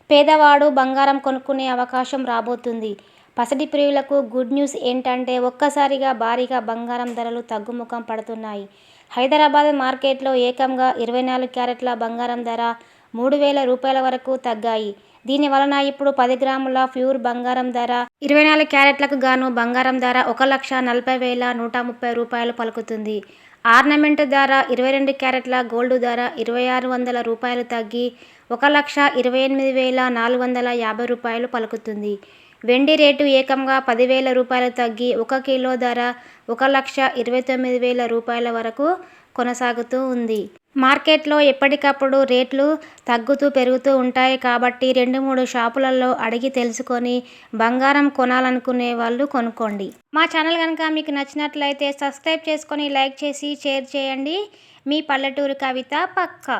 పేదవాడు బంగారం కొనుక్కునే అవకాశం రాబోతుంది. పసిడి ప్రియులకు గుడ్ న్యూస్ ఏంటంటే ఒక్కసారిగా భారీగా బంగారం ధరలు తగ్గుముఖం పడుతున్నాయి. హైదరాబాద్ మార్కెట్లో ఏకంగా 24 క్యారెట్ల బంగారం ధర 3,000 రూపాయల వరకు తగ్గాయి. దీని వలన ఇప్పుడు 10 గ్రాముల ప్యూర్ బంగారం ధర 24 క్యారెట్లకు గాను బంగారం ధర 1,40,130 రూపాయలు పలుకుతుంది. ఆర్నమెంట్ ధర 22 క్యారెట్ల గోల్డ్ ధర 2,600 రూపాయలు తగ్గి 1,28,450 రూపాయలు పలుకుతుంది. వెండి రేటు ఏకంగా 10,000 రూపాయలు తగ్గి 1 కిలో ధర 1,29,000 రూపాయల వరకు కొనసాగుతూ ఉంది. మార్కెట్లో ఎప్పటికప్పుడు రేట్లు తగ్గుతూ పెరుగుతూ ఉంటాయి కాబట్టి 2-3 షాపులలో అడిగి తెలుసుకొని బంగారం కొనాలనుకునే వాళ్ళు కొనుక్కోండి. మా ఛానల్ కనుక మీకు నచ్చినట్లయితే సబ్స్క్రైబ్ చేసుకొని లైక్ చేసి షేర్ చేయండి. మీ పల్లెటూరు కవిత పక్కా.